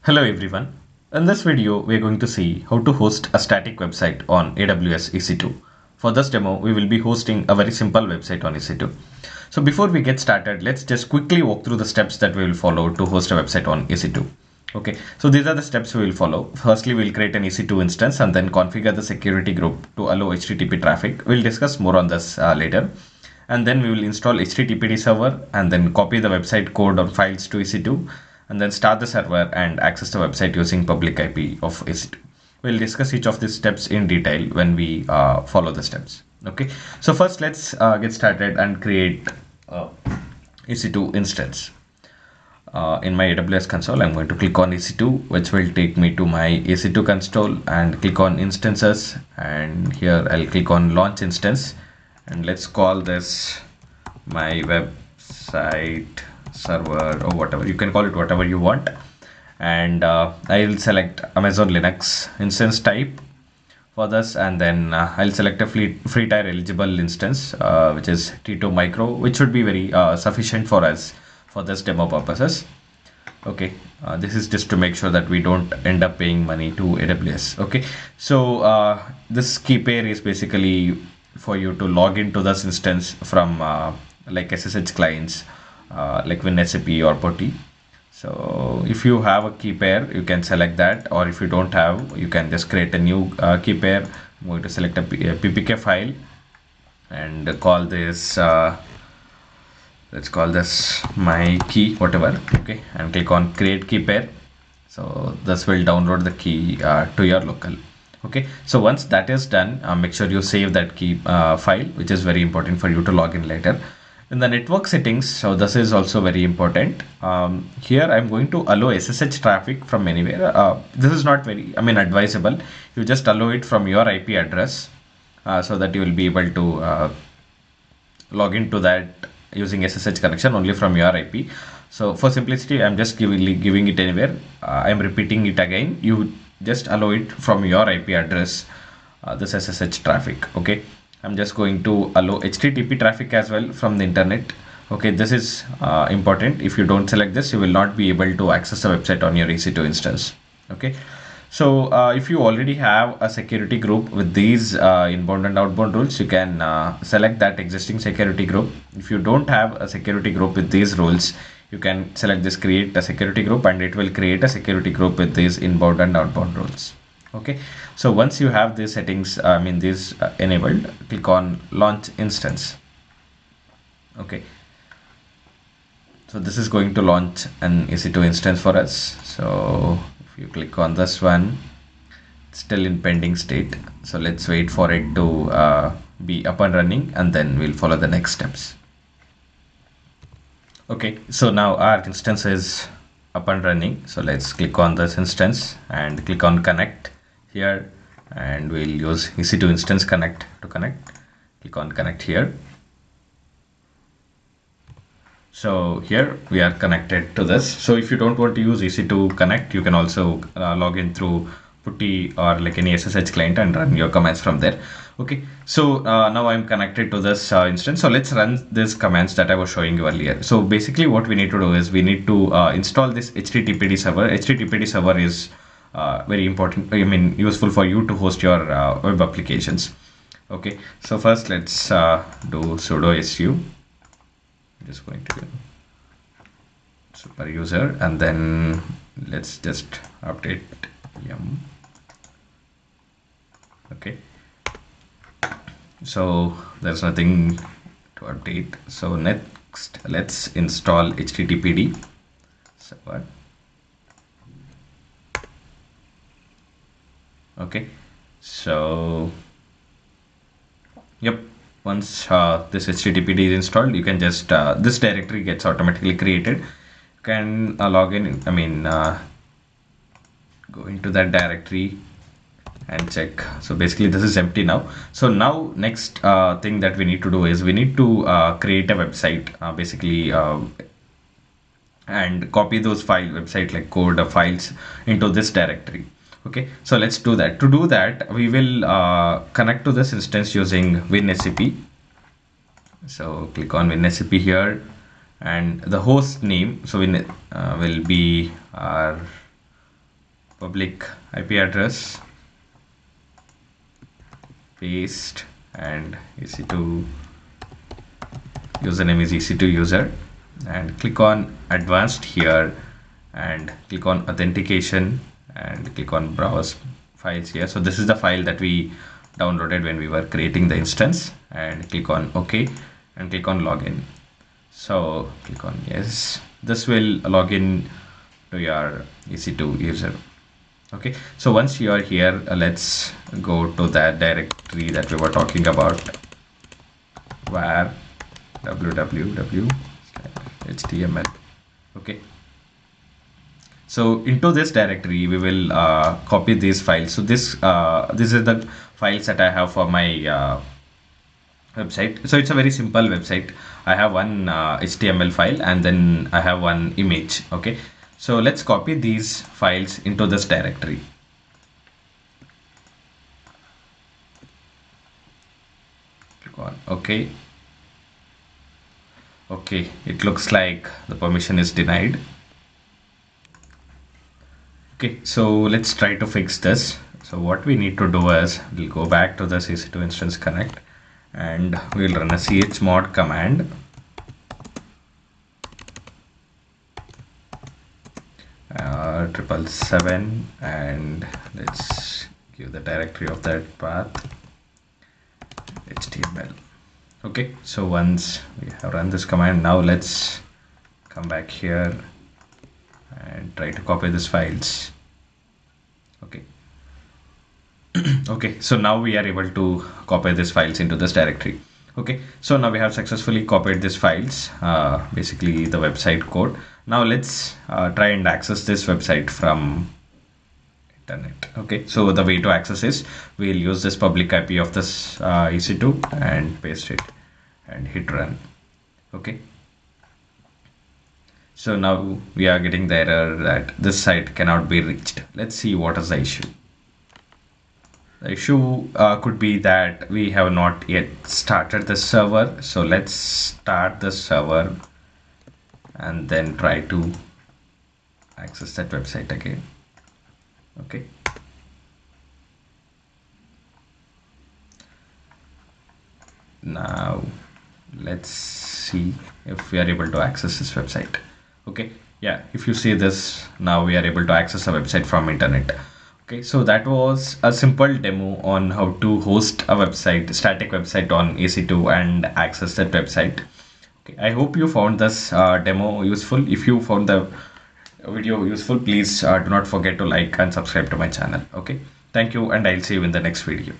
Hello everyone. In this video, we are going to see how to host a static website on AWS EC2. For this demo, we will be hosting a very simple website on EC2. So before we get started, let's just quickly walk through the steps that we will follow to host a website on EC2. Okay, so these are the steps we will follow. Firstly, we'll create an EC2 instance and then configure the security group to allow HTTP traffic. We'll discuss more on this later. And then we will install HTTPD server and then copy the website code or files to EC2 and then start the server and access the website using public IP of EC2. We'll discuss each of these steps in detail when we follow the steps. Okay, so first let's get started and create EC2 instance. In my AWS console, I'm going to click on EC2, which will take me to my EC2 console, and click on instances, and here I'll click on launch instance, and let's call this my website server or whatever. You can call it whatever you want, and I'll select Amazon Linux instance type for this, and then I'll select a free tier eligible instance, which is T2 micro, which should be very sufficient for us for this demo purposes. Okay, this is just to make sure that we don't end up paying money to AWS. Okay, so this key pair is basically for you to log into this instance from like SSH clients like WinSAP or PuTTY. So if you have a key pair, you can select that, or if you don't have, you can just create a new key pair. I'm going to select a PPK file and call this let's call this my key whatever. Okay, and click on create key pair. So this will download the key to your local. Okay, so once that is done, make sure you save that key file, which is very important for you to log in later. In the network settings, so this is also very important. Here I'm going to allow SSH traffic from anywhere. This is not very, advisable. You just allow it from your IP address so that you will be able to log into that using SSH connection only from your IP. So for simplicity, I'm just giving it anywhere. I'm repeating it again. You just allow it from your IP address, this SSH traffic. Okay, I'm just going to allow HTTP traffic as well from the internet. Okay, this is important. If you don't select this, you will not be able to access the website on your EC2 instance. Okay, so if you already have a security group with these inbound and outbound rules, you can select that existing security group. If you don't have a security group with these rules, you can select this create a security group, and it will create a security group with these inbound and outbound rules. Okay, so once you have these settings, these enabled, click on launch instance. Okay, so this is going to launch an EC2 instance for us. So if you click on this one, it's still in pending state, so let's wait for it to be up and running, and then we'll follow the next steps. Okay, so now our instance is up and running, so let's click on this instance and click on connect here, and we'll use EC2 instance connect to connect. Click on connect here. So here we are connected to this. So if you don't want to use EC2 connect, you can also log in through PuTTY or like any SSH client and run your commands from there. Okay, so now I'm connected to this instance. So let's run these commands that I was showing you earlier. So basically what we need to do is we need to install this HTTPD server. HTTPD server is very important, useful for you to host your web applications. Okay, so first let's do sudo su. I'm just going to super user, and then let's just update yum. Okay, so there's nothing to update. So next let's install HTTPD server. Okay, so yep, once this HTTPD is installed, you can just this directory gets automatically created. You can log in, go into that directory and check. So basically this is empty now. So now next thing that we need to do is we need to create a website and copy those website like code files into this directory. Okay, so let's do that. To do that, we will connect to this instance using WinSAP. So click on WinSAP here, and the host name, so will be our public IP address, paste, and EC2 username is EC2 user, and click on advanced here and click on authentication and click on browse files here. So this is the file that we downloaded when we were creating the instance, and click on OK and click on login. So click on yes. This will log in to your EC2 user. Okay, so once you are here, let's go to that directory that we were talking about, where www.html. Okay, so into this directory we will copy these files. So this is the files that I have for my website. So it's a very simple website. I have one HTML file and then I have one image. Okay, so let's copy these files into this directory. Click on OK. Okay, it looks like the permission is denied. Okay, so let's try to fix this. So what we need to do is we'll go back to this EC2 Instance Connect and we'll run a chmod command. 777 and let's give the directory of that path HTML. Okay, so once we have run this command, now let's come back here and try to copy these files. Okay. Okay, so now we are able to copy these files into this directory. Okay, so now we have successfully copied these files, basically the website code. Now let's try and access this website from internet. Okay, so the way to access is we'll use this public IP of this EC2 and paste it and hit run. Okay, so now we are getting the error that this site cannot be reached. Let's see what is the issue. The issue could be that we have not yet started the server. So let's start the server and then try to access that website again. Okay. Now let's see if we are able to access this website. Okay, yeah, if you see this, now we are able to access a website from internet. Okay, so that was a simple demo on how to host a website, static website on EC2 and access that website. Okay, I hope you found this demo useful. If you found the video useful, please do not forget to like and subscribe to my channel. Okay, thank you, and I'll see you in the next video.